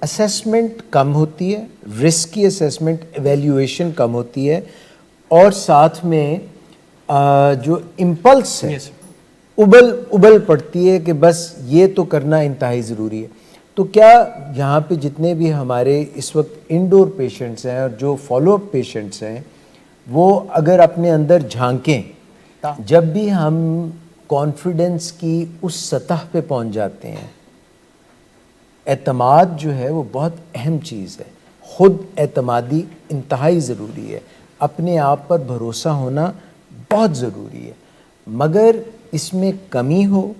Assessment کم ہوتی ہے, risk کی اسیسمنٹ ایویلیویشن کم ہوتی ہے, اور ساتھ میں جو امپلس ہے ابل پڑتی ہے کہ بس یہ تو کرنا انتہائی ضروری ہے. تو کیا یہاں پہ جتنے بھی ہمارے اس وقت انڈور پیشنٹس ہیں اور جو فالو اپ پیشنٹس ہیں, وہ اگر اپنے اندر جھانکیں, جب بھی ہم کانفیڈنس کی اس سطح پہ پہنچ جاتے ہیں, اعتماد جو ہے وہ بہت اہم چیز ہے, خود اعتمادی انتہائی ضروری ہے, اپنے آپ پر بھروسہ ہونا بہت ضروری ہے, مگر اس میں کمی ہو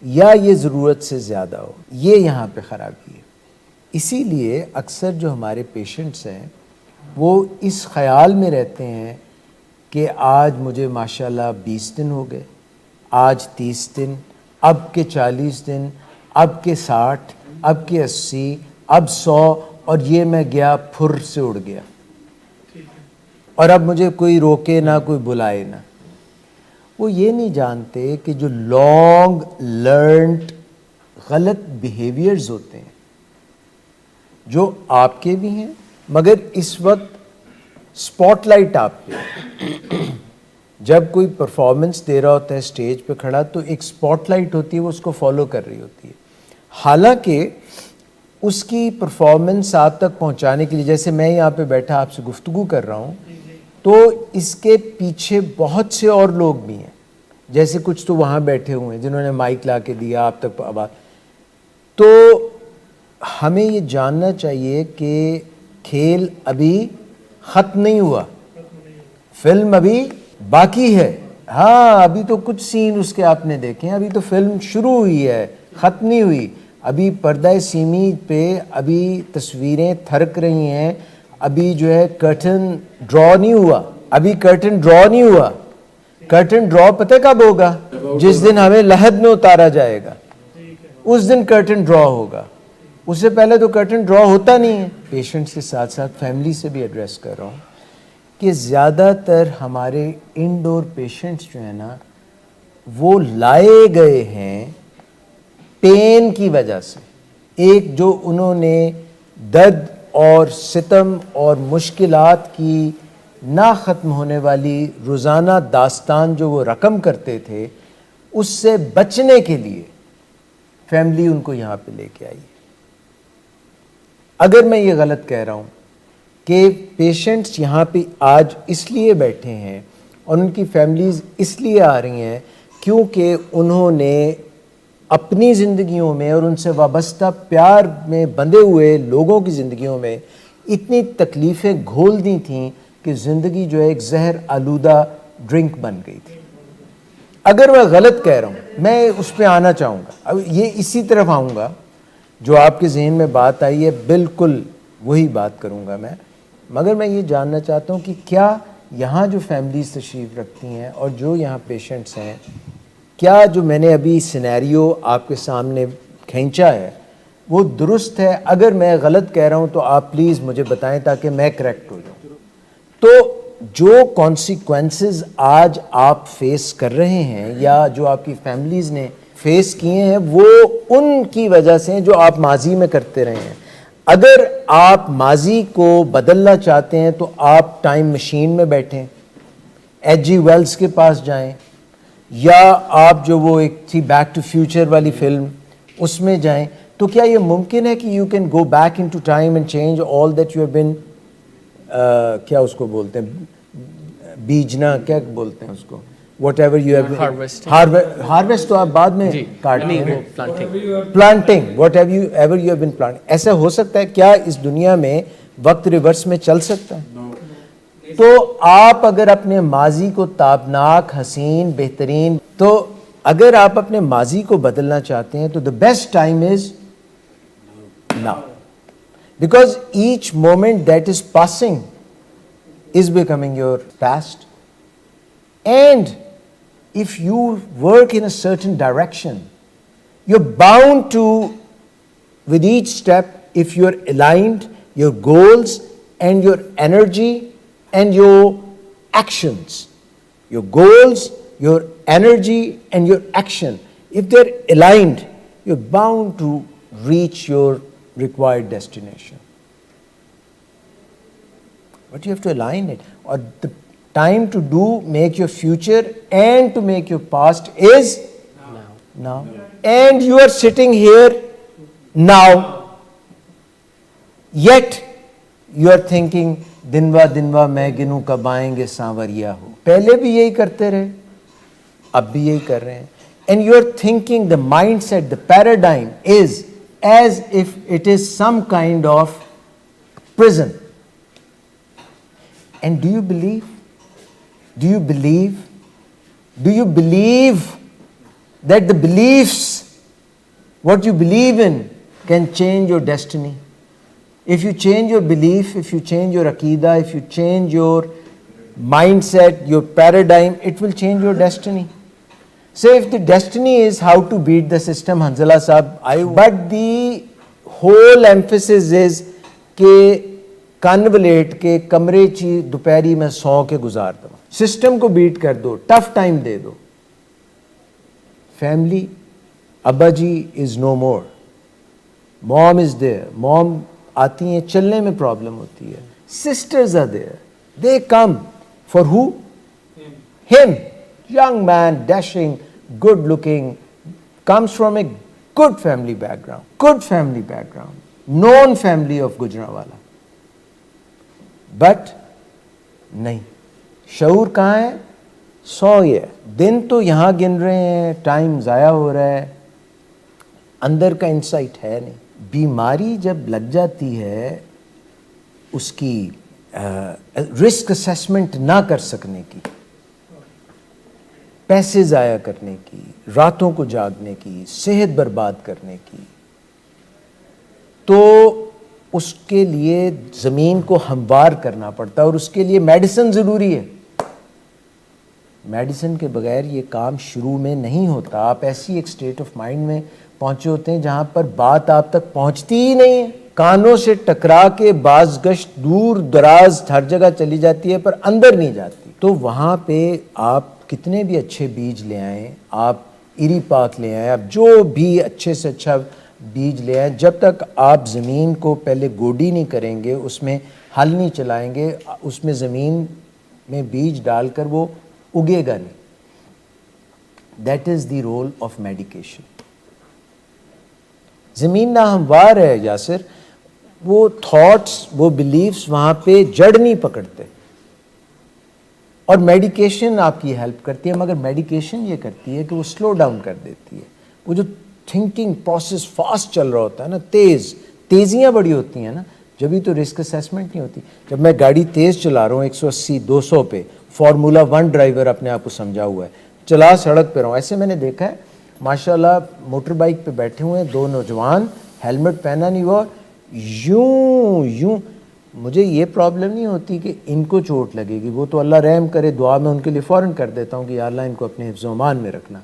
یا یہ ضرورت سے زیادہ ہو, یہ یہاں پہ خرابی ہے. اسی لیے اکثر جو ہمارے پیشنٹس ہیں وہ اس خیال میں رہتے ہیں کہ آج مجھے ماشاءاللہ 20 دن ہو گئے, آج 30 دن, اب کے 40 دن, اب کے 60, اب کے 80, اب 100, اور یہ میں گیا پھر سے اڑ گیا, اور اب مجھے کوئی روکے نہ, کوئی بلائے نہ. وہ یہ نہیں جانتے کہ جو لانگ لرنڈ غلط بیہیویئرز ہوتے ہیں, جو آپ کے بھی ہیں مگر اس وقت اسپاٹ لائٹ آپ پہ, جب کوئی پرفارمنس دے رہا ہوتا ہے اسٹیج پہ کھڑا تو ایک اسپاٹ لائٹ ہوتی ہے, وہ اس کو فالو کر رہی ہوتی ہے. حالانکہ اس کی پرفارمنس آپ تک پہنچانے کے لیے, جیسے میں یہاں پہ بیٹھا آپ سے گفتگو کر رہا ہوں, تو اس کے پیچھے بہت سے اور لوگ بھی ہیں, جیسے کچھ تو وہاں بیٹھے ہوئے ہیں جنہوں نے مائک لا کے دیا آپ تک آواز. تو ہمیں یہ جاننا چاہیے کہ کھیل ابھی ختم نہیں ہوا, فلم ابھی باقی ہے. ہاں, ابھی تو کچھ سین اس کے آپ نے دیکھے ہیں, ابھی تو فلم شروع ہوئی ہے, ختم نہیں ہوئی. ابھی پردہ سیمی پہ ابھی تصویریں تھرک رہی ہیں, ابھی جو ہے کرٹن ڈرا نہیں ہوا, ابھی کرٹن ڈرا نہیں ہوا. کرٹن ڈرا پتہ کب ہوگا؟ جس دن ہمیں لحد میں اتارا جائے گا, اس دن کرٹن ڈرا ہوگا, اس سے پہلے تو کرٹن ڈرا ہوتا نہیں ہے. پیشنٹس کے ساتھ ساتھ فیملی سے بھی ایڈریس کر رہا ہوں کہ زیادہ تر ہمارے انڈور پیشنٹس جو ہیں نا, وہ لائے گئے ہیں پین کی وجہ سے. ایک جو انہوں نے درد اور ستم اور مشکلات کی نہ ختم ہونے والی روزانہ داستان جو وہ رقم کرتے تھے, اس سے بچنے کے لیے فیملی ان کو یہاں پہ لے کے آئی. اگر میں یہ غلط کہہ رہا ہوں کہ پیشنٹس یہاں پہ آج اس لیے بیٹھے ہیں اور ان کی فیملیز اس لیے آ رہی ہیں کیونکہ انہوں نے اپنی زندگیوں میں اور ان سے وابستہ پیار میں بندھے ہوئے لوگوں کی زندگیوں میں اتنی تکلیفیں گھول دی تھیں کہ زندگی جو ہے ایک زہر آلودہ ڈرنک بن گئی تھی. اگر میں غلط کہہ رہا ہوں, میں اس پہ آنا چاہوں گا, اب یہ اسی طرف آؤں گا جو آپ کے ذہن میں بات آئی ہے, بالکل وہی بات کروں گا میں. مگر میں یہ جاننا چاہتا ہوں کہ کیا یہاں جو فیملیز تشریف رکھتی ہیں اور جو یہاں پیشنٹس ہیں, کیا جو میں نے ابھی سینیریو آپ کے سامنے کھینچا ہے وہ درست ہے؟ اگر میں غلط کہہ رہا ہوں تو آپ پلیز مجھے بتائیں تاکہ میں کریکٹ ہو جاؤں. تو جو کانسیکوینسز آج آپ فیس کر رہے ہیں یا جو آپ کی فیملیز نے فیس کیے ہیں, وہ ان کی وجہ سے ہیں جو آپ ماضی میں کرتے رہے ہیں. اگر آپ ماضی کو بدلنا چاہتے ہیں تو آپ ٹائم مشین میں بیٹھیں, ایچ جی ویلز کے پاس جائیں, یا آپ جو وہ ایک تھی بیک ٹو فیوچر والی فلم اس میں جائیں. تو کیا یہ ممکن ہے کہ you can go back into time and change all that you have been, کیا اس کو بولتے ہیں, بیجنا کیا بولتے ہیں اس کو, what ever you have, harvest تو آپ بعد میں کاٹتے ہیں, planting, what ever you have bin planting. ایسا ہو سکتا ہے کیا اس دنیا میں وقت ریورس میں چل سکتا ہے؟ تو آپ اگر اپنے ماضی کو تابناک, حسین, بہترین, تو اگر آپ اپنے ماضی کو بدلنا چاہتے ہیں تو the best time is now, because each moment that is passing is becoming your past. And if you work in a certain direction, you're bound to, with each step, if you're aligned, your goals and your energy and your actions, your goals, your energy and your action, if they're aligned, you're bound to reach your required destination. But you have to align it. Or the time to make your future and to make your past is now. And you are sitting here now. Yet you are thinking دنوا میں گنوں کب آئیں گے سانوریا ہو. پہلے بھی یہی کرتے رہے, اب بھی یہی کر رہے ہیں. And you are thinking, the mindset, the paradigm is as if it is some kind of prison. And do you believe? Do you believe? Do you believe that the beliefs, what you believe in, can change your destiny? If you change your belief, if you change your aqidah, if you change your mindset, your paradigm, it will change your destiny. So if the destiny is how to beat the system, Hanzala Sahab, but the whole emphasis is کہ کانولیٹ کے کمرے چی دوپہری میں سو کے گزار دو, system کو bat کر دو, tough time دے دو. Family, ابا جی از نو مور, موم از دیئر, موم آتی ہیں, چلنے میں پرابلم ہوتی ہے. Sisters are there, they come for who, hmm, young man, dashing, good looking, comes from a good family background, known family of Gujranwala. But نہیں, شعور کہاں ہے؟ سو یہ دن تو یہاں گن رہے ہیں, ٹائم ضائع ہو رہا ہے, اندر کا انسائٹ ہے نہیں. بیماری جب لگ جاتی ہے, اس کی رسک اسیسمنٹ نہ کر سکنے کی, پیسے ضائع کرنے کی, راتوں کو جاگنے کی, صحت برباد کرنے کی, تو اس کے لیے زمین کو ہموار کرنا پڑتا ہے, اور اس کے لیے میڈیسن ضروری ہے. میڈیسن کے بغیر یہ کام شروع میں نہیں ہوتا. آپ ایسی ایک سٹیٹ آف مائنڈ میں پہنچے ہوتے ہیں جہاں پر بات آپ تک پہنچتی ہی نہیں ہے, کانوں سے ٹکرا کے باز گشت دور دراز ہر جگہ چلی جاتی ہے پر اندر نہیں جاتی. تو وہاں پہ آپ کتنے بھی اچھے بیج لے آئیں, آپ ایری پاک لے آئیں, آپ جو بھی اچھے سے اچھا بیج لے آئیں, جب تک آپ زمین کو پہلے گوڈی نہیں کریں گے, اس میں ہل نہیں چلائیں گے, اس میں زمین میں بیج ڈال کر وہ اگے گا نہیں. That is the role of medication. زمین ناہموار ہے یاسر, وہ تھاٹس, وہ بلیفس وہاں پہ جڑ نہیں پکڑتے, اور میڈیکیشن آپ کی ہیلپ کرتی ہے, مگر میڈیکیشن یہ کرتی ہے کہ وہ سلو ڈاؤن کر دیتی ہے. وہ جو تھنکنگ پروسیس فاسٹ چل رہا ہوتا ہے نا, تیزیاں بڑی ہوتی ہیں نا, جبھی تو رسک اسیسمنٹ نہیں ہوتی. جب میں گاڑی تیز چلا رہا ہوں 180 200 پہ, فارمولا 1 ڈرائیور اپنے آپ کو سمجھا ہوا ہے, چلا سڑک پہ رہا ہوں, ایسے میں نے دیکھا ہے ماشاءاللہ موٹر بائک پہ بیٹھے ہوئے ہیں 2 نوجوان, ہیلمٹ پہنا نہیں ہوا, یوں مجھے یہ پرابلم نہیں ہوتی کہ ان کو چوٹ لگے گی, وہ تو اللہ رحم کرے, دعا میں ان کے لیے فوراً کر دیتا ہوں کہ یا اللہ ان کو اپنے حفظ و امان میں رکھنا.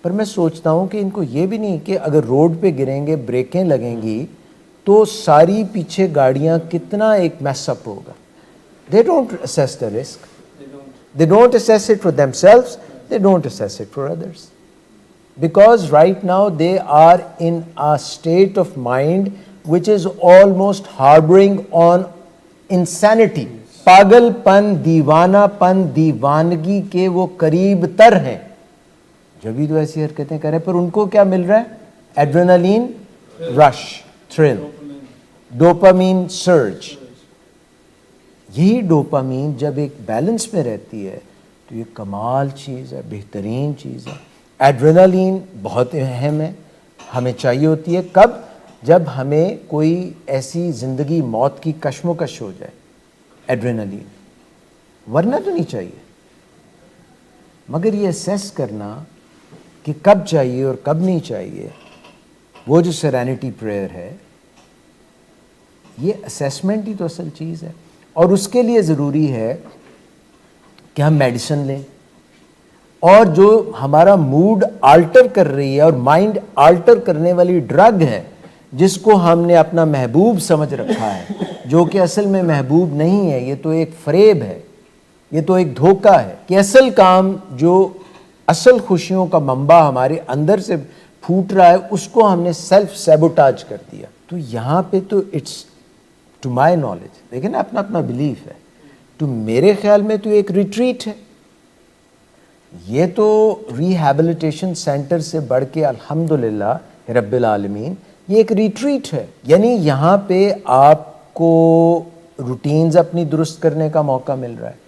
پر میں سوچتا ہوں کہ ان کو یہ بھی نہیں کہ اگر روڈ پہ گریں گے, بریکیں لگیں گی, تو ساری پیچھے گاڑیاں کتنا ایک میس اپ ہوگا. They don't assess the risk. They don't assess it for themselves. They don't assess it for others. Because right now they are in a state of mind which is almost harboring on insanity. پاگل پن, دیوانہ پن, دیوانگی کے وہ قریب تر ہیں, جبھی تو ایسی حرکتیں کریں. پر ان کو کیا مل رہا ہے؟ ایڈرینالین رش, تھرل, ڈوپامین سرج. یہی ڈوپامین جب ایک بیلنس میں رہتی ہے تو یہ کمال چیز ہے, بہترین چیز ہے. ایڈرینالین بہت اہم ہے, ہمیں چاہیے ہوتی ہے کب؟ جب ہمیں کوئی ایسی زندگی موت کی کشمکش ہو جائے, ایڈرینالین, ورنہ تو نہیں چاہیے. مگر یہ اسیس کرنا کہ کب چاہیے اور کب نہیں چاہیے, وہ جو سیرینٹی پریئر ہے, یہ اسیسمنٹ ہی تو اصل چیز ہے. اور اس کے لیے ضروری ہے کہ ہم میڈیسن لیں, اور جو ہمارا موڈ آلٹر کر رہی ہے اور مائنڈ آلٹر کرنے والی ڈرگ ہے, جس کو ہم نے اپنا محبوب سمجھ رکھا ہے, جو کہ اصل میں محبوب نہیں ہے, یہ تو ایک فریب ہے, یہ تو ایک دھوکہ ہے. کہ اصل کام, جو اصل خوشیوں کا منبع ہمارے اندر سے پھوٹ رہا ہے, اس کو ہم نے سیلف سیبوٹاج کر دیا. تو یہاں پہ تو اٹس ٹو مائی نالج، دیکھیں نا اپنا اپنا بلیف ہے، تو میرے خیال میں تو ایک ریٹریٹ ہے یہ، تو ریہیبلیٹیشن سینٹر سے بڑھ کے الحمدللہ رب العالمین یہ ایک ریٹریٹ ہے. یعنی یہاں پہ آپ کو روٹینز اپنی درست کرنے کا موقع مل رہا ہے،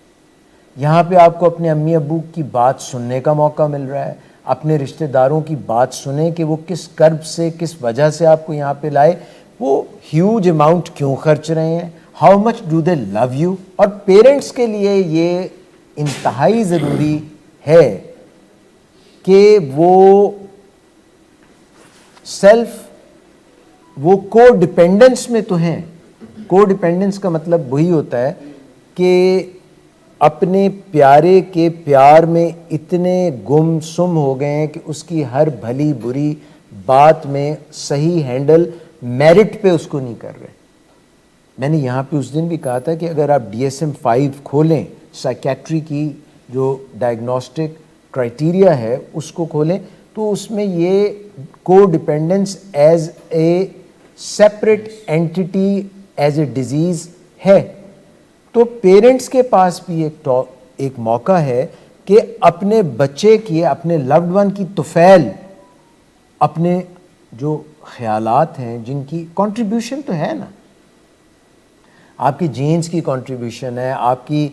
یہاں پہ آپ کو اپنے امی ابو کی بات سننے کا موقع مل رہا ہے، اپنے رشتہ داروں کی بات سنیں کہ وہ کس کرب سے کس وجہ سے آپ کو یہاں پہ لائے، وہ ہیوج اماؤنٹ کیوں خرچ رہے ہیں، how much do they love you. اور پیرنٹس کے لیے یہ انتہائی ضروری ہے کہ وہ وہ کو ڈپینڈنس میں تو ہیں. کو ڈپینڈنس کا مطلب وہی ہوتا ہے کہ اپنے پیارے کے پیار میں اتنے گم سم ہو گئے ہیں کہ اس کی ہر بھلی بری بات میں صحیح ہینڈل میرٹ پہ اس کو نہیں کر رہے. میں نے یہاں پہ اس دن بھی کہا تھا کہ اگر آپ DSM-5 کھولیں، سائیکیٹری کی جو ڈائگنوسٹک کرائٹیریا ہے اس کو کھولیں، تو اس میں یہ کو dependence as a separate entity as a disease ہے. تو پیرنٹس کے پاس بھی ایک موقع ہے کہ اپنے بچے کی، اپنے لوڈ ون کی طفیل، اپنے جو خیالات ہیں جن کی کنٹریبیوشن تو ہے نا، آپ کی جینز کی کنٹریبیوشن ہے، آپ کی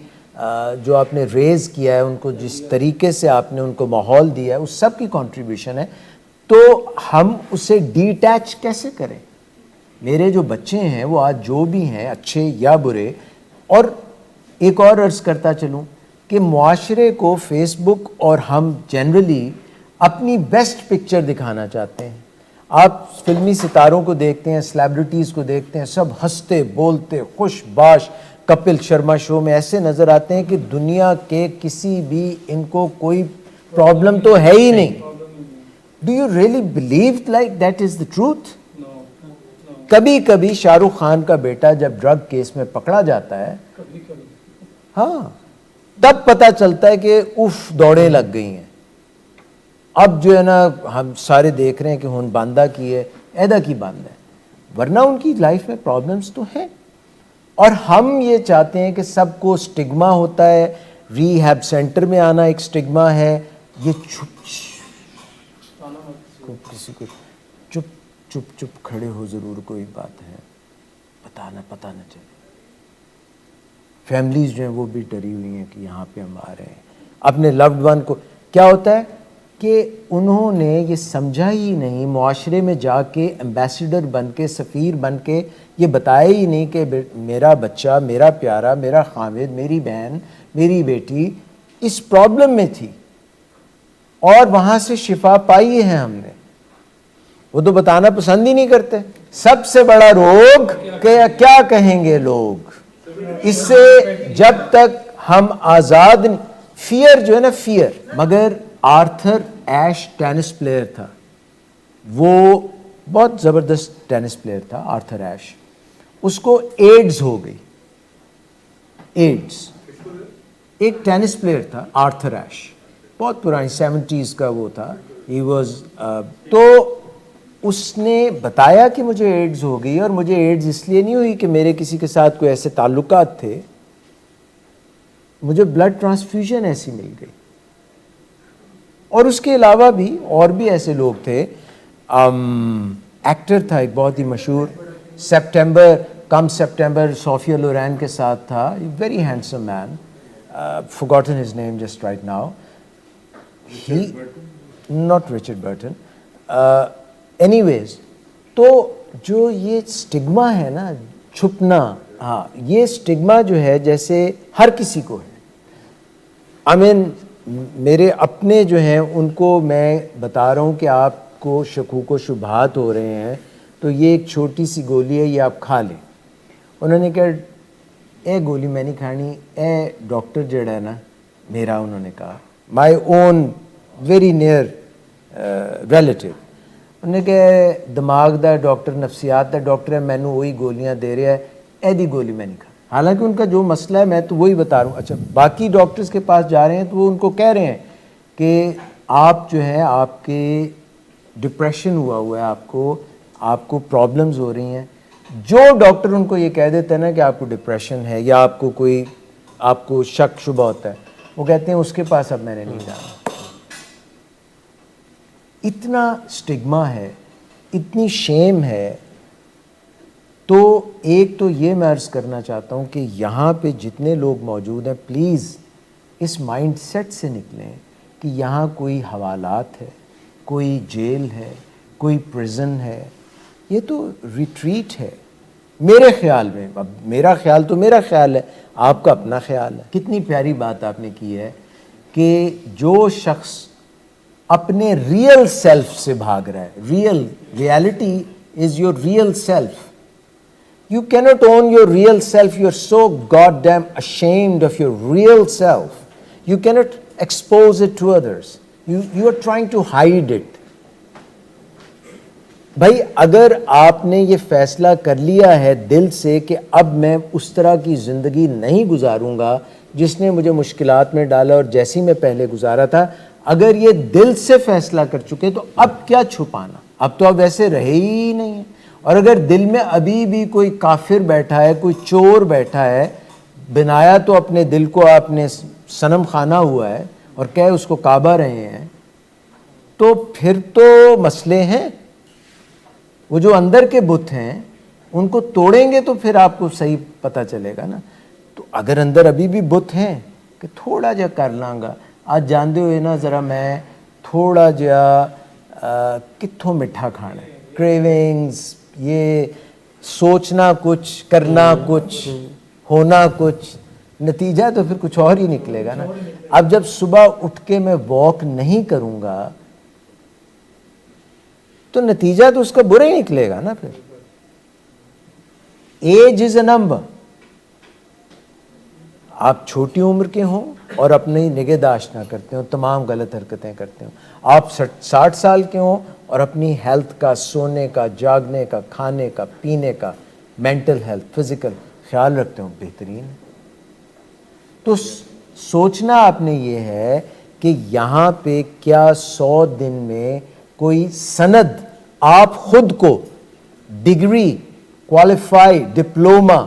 جو آپ نے ریز کیا ہے ان کو، جس طریقے سے آپ نے ان کو ماحول دیا ہے، اس سب کی کنٹریبیوشن ہے. تو ہم اسے ڈیٹیچ کیسے کریں؟ میرے جو بچے ہیں وہ آج جو بھی ہیں اچھے یا برے، اور ایک اور عرض کرتا چلوں کہ معاشرے کو فیس بک اور ہم جنرلی اپنی بیسٹ پکچر دکھانا چاہتے ہیں. آپ فلمی ستاروں کو دیکھتے ہیں، سیلیبریٹیز کو دیکھتے ہیں، سب ہنستے بولتے خوش باش، کپل شرما شو میں ایسے نظر آتے ہیں کہ دنیا کے کسی بھی ان کو کوئی پرابلم تو ہے ہی نہیں. Do you really believe like that is the truth? کبھی کبھی شاہ رخ خان کا بیٹا جب ڈرگ کیس میں پکڑا جاتا ہے، ہاں، تب پتہ چلتا ہے کہ اف دوڑیں لگ گئی ہیں. اب جو ہے نا ہم سارے دیکھ رہے ہیں کہ ہن باندھا کی ہے، ایدا کی باندھا ہے، ورنہ ان کی لائف میں پرابلمز تو ہیں. اور ہم یہ چاہتے ہیں کہ سب کو سٹگما ہوتا ہے، ری ہیب سینٹر میں آنا ایک سٹگما ہے. یہ کسی کو چپ کھڑے ہو، ضرور کوئی بات ہے، پتہ نہ چلے. فیملیز جو ہیں وہ بھی ڈری ہوئی ہیں کہ یہاں پہ ہم آ رہے ہیں. اپنے لوڈ ون کو کیا ہوتا ہے کہ انہوں نے یہ سمجھا ہی نہیں، معاشرے میں جا کے ایمبیسیڈر بن کے، سفیر بن کے یہ بتایا ہی نہیں کہ میرا بچہ، میرا پیارا، میرا خامد، میری بہن، میری بیٹی اس پرابلم میں تھی اور وہاں سے شفا پائی ہے ہم نے. وہ تو بتانا پسند ہی نہیں کرتے. سب سے بڑا روگ کیا کہیں گے لوگ، اس سے جب تک ہم آزاد فیئر جو ہے نا، فیئر. مگر آرتھر ایش ٹینس پلیئر تھا، وہ بہت زبردست ٹینس پلیئر تھا آرتھر ایش. اس کو ایڈز ہو گئی. ایڈز، ایک ٹینس پلیئر تھا آرتھر ایش، بہت پرانی 70s کا وہ تھا. ہی واز تو اس نے بتایا کہ مجھے ایڈز ہو گئی، اور مجھے ایڈز اس لیے نہیں ہوئی کہ میرے کسی کے ساتھ کوئی ایسے تعلقات تھے، مجھے بلڈ ٹرانسفیوژن ایسی مل گئی. اور اس کے علاوہ بھی اور بھی ایسے لوگ تھے. ایکٹر تھا ایک بہت ہی مشہور، سپٹمبر صوفیہ لورین کے ساتھ تھا، very handsome main, forgotten his name just right now. Not Richard Burton. Anyways, تو جو یہ سٹگما ہے نا، چھپنا، ہاں، یہ سٹگما جو ہے جیسے ہر کسی کو ہے. میرے اپنے جو ہیں ان کو میں بتا رہا ہوں کہ آپ کو شکوک و شبہات ہو رہے ہیں، تو یہ ایک چھوٹی سی گولی ہے، یہ آپ کھا لیں. انہوں نے کہا اے گولی میں نہیں کھانی، اے ڈاکٹر جڑا ہے نا میرا، انہوں نے کہا مائی اون ویری نیئر ریلیٹیو، انہوں نے کہا دماغ دا ڈاکٹر، نفسیات دا ڈاکٹر ہے، مینوں وہی گولیاں دے رہا ہے، ایدی گولی میں نہیں کھا. حالانکہ ان کا جو مسئلہ ہے میں تو وہی بتا رہا ہوں. اچھا، باقی ڈاکٹرز کے پاس جا رہے ہیں تو وہ ان کو کہہ رہے ہیں کہ آپ جو ہے، آپ کے ڈپریشن ہوا ہے، آپ کو آپ کو پرابلمز ہو رہی ہیں. جو ڈاکٹر ان کو یہ کہہ دیتا ہے نا کہ آپ کو ڈپریشن ہے یا آپ کو شک شبہ ہوتا ہے, وہ کہتے ہیں اس کے پاس اب میں نے نہیں جانا. اتنا سٹگما ہے, اتنی شیم ہے. تو ایک تو یہ میں عرض کرنا چاہتا ہوں کہ یہاں پہ جتنے لوگ موجود ہیں پلیز اس مائنڈ سیٹ سے نکلیں کہ یہاں کوئی حوالات ہے, کوئی جیل ہے, کوئی پریزن ہے. یہ تو ریٹریٹ ہے میرے خیال میں. اب میرا خیال تو میرا خیال ہے, آپ کا اپنا خیال ہے. کتنی پیاری بات آپ نے کی ہے کہ جو شخص اپنے ریئل سیلف سے بھاگ رہا ہے, reality is your real self. You cannot own your real self. You're so goddamn ashamed of your real self. You cannot expose it to others. You are trying to hide it. بھائی اگر آپ نے یہ فیصلہ کر لیا ہے دل سے کہ اب میں اس طرح کی زندگی نہیں گزاروں گا جس نے مجھے مشکلات میں ڈالا اور جیسی میں پہلے گزارا تھا, اگر یہ دل سے فیصلہ کر چکے تو اب کیا چھپانا؟ اب تو اب ویسے رہے ہی نہیں ہیں. اور اگر دل میں ابھی بھی کوئی کافر بیٹھا ہے, کوئی چور بیٹھا ہے, بنایا تو اپنے دل کو آپ نے صنم خانہ ہوا ہے اور کہہ اس کو کعبہ رہے ہیں, تو پھر تو مسئلے ہیں. وہ جو اندر کے بت ہیں ان کو توڑیں گے تو پھر آپ کو صحیح پتہ چلے گا نا. تو اگر اندر ابھی بھی بت ہیں کہ تھوڑا جا کر لاں گا, آج جانتے ہوئے نا ذرا میں تھوڑا جا کتھوں مٹھا کھانا ہے, کریونگز, یہ سوچنا کچھ, کرنا کچھ, ہونا کچھ, نتیجہ تو پھر کچھ اور ہی نکلے گا نا. اب جب صبح اٹھ کے میں واک نہیں کروں گا تو نتیجہ تو اس کا برا ہی نکلے گا نا. پھر ایج از اے نمبر. آپ چھوٹی عمر کے ہوں اور اپنی نگہداشت نہ کرتے ہوں, تمام غلط حرکتیں کرتے ہوں. آپ 60 سال کے ہوں اور اپنی ہیلتھ کا, سونے کا, جاگنے کا, کھانے کا, پینے کا, مینٹل ہیلتھ, فزیکل خیال رکھتے ہوں, بہترین. تو سوچنا آپ نے یہ ہے کہ یہاں پہ کیا 100 دن میں کوئی سند آپ خود کو, ڈگری, کوالیفائی, ڈپلوما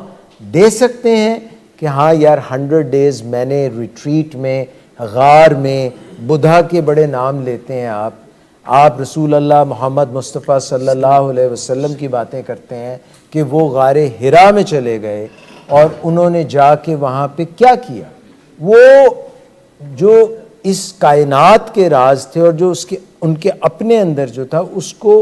دے سکتے ہیں کہ ہاں یار 100 ڈیز میں نے ریٹریٹ میں, غار میں, بدھا کے بڑے نام لیتے ہیں آپ رسول اللہ محمد مصطفیٰ صلی اللہ علیہ وسلم کی باتیں کرتے ہیں کہ وہ غار حرا میں چلے گئے اور انہوں نے جا کے وہاں پہ کیا کیا. وہ جو اس کائنات کے راز تھے اور جو ان کے اپنے اندر جو تھا اس کو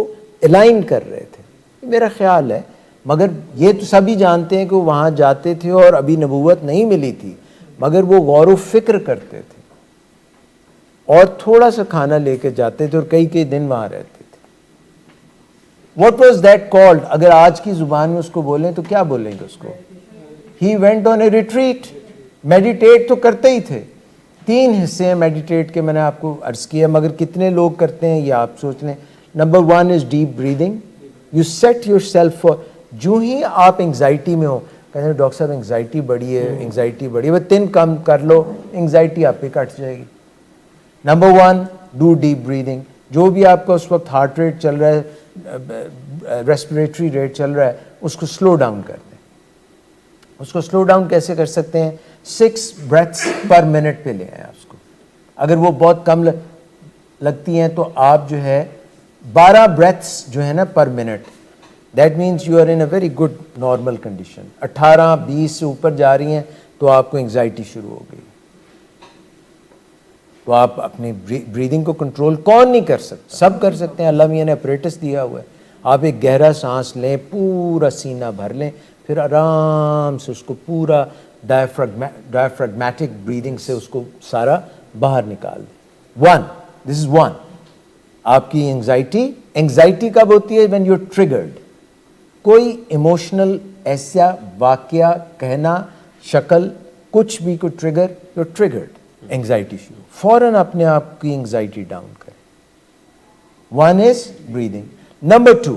الائن کر رہے تھے. میرا خیال ہے, مگر یہ تو سبھی جانتے ہیں کہ وہ وہاں جاتے تھے اور ابھی نبوت نہیں ملی تھی, مگر وہ غور و فکر کرتے تھے اور تھوڑا سا کھانا لے کے جاتے تھے اور کئی دن وہاں رہتے تھے. What was that called? اگر آج کی زبان میں اس کو بولیں تو کیا بولیں گے اس کو؟ He went on a retreat. Meditate تو کرتے ہی تھے. 3 حصے ہیں میڈیٹیٹ کے, میں نے آپ کو عرض کیا, مگر کتنے لوگ کرتے ہیں یہ آپ سوچ لیں. Number 1 is deep breathing. You set yourself for, جو ہی آپ انگزائٹی میں ہو, کہتے ہیں ڈاکٹر صاحب انگزائٹی بڑی ہے, انگزائٹی بڑی ہے, وہ 3 کم کر لو, انگزائٹی آپ پہ کٹ جائے گی. Number 1 do deep breathing. جو بھی آپ کا اس وقت ہارٹ ریٹ چل رہا ہے, ریسپریٹری ریٹ چل رہا ہے, اس کو سلو ڈاؤن کر دیں. اس کو سلو ڈاؤن کیسے کر سکتے ہیں؟ 6 بریتھس پر منٹ پہ لے آئیں آپ اس کو. اگر وہ بہت کم لگتی ہیں تو آپ جو ہے 12 بریتھس جو ہے نا per minute, that means you are in a very good normal condition. 18-20 سے اوپر جا رہی ہیں تو آپ کو انگزائٹی شروع ہو گئی. تو آپ اپنی بریدنگ کو کنٹرول کون نہیں کر سکتا؟ سب کر سکتے ہیں. اللہ میاں نے اپریٹس دیا ہوا ہے. آپ ایک گہرا سانس لیں, پورا سینہ بھر لیں, پھر آرام سے اس کو پورا ڈائفراگمیٹک بریدنگ سے اس کو سارا باہر نکال دیں. دس از 1. آپ کی انگزائٹی کب ہوتی ہے؟ When you are triggered. کوئی ایموشنل ایسا واقعہ, کہنا, شکل, کچھ بھی کوئی trigger, you are triggered, anxiety شروع. فوراً اپنے آپ کی انگزائٹی ڈاؤن کریں. 1 از بریدنگ. Number 2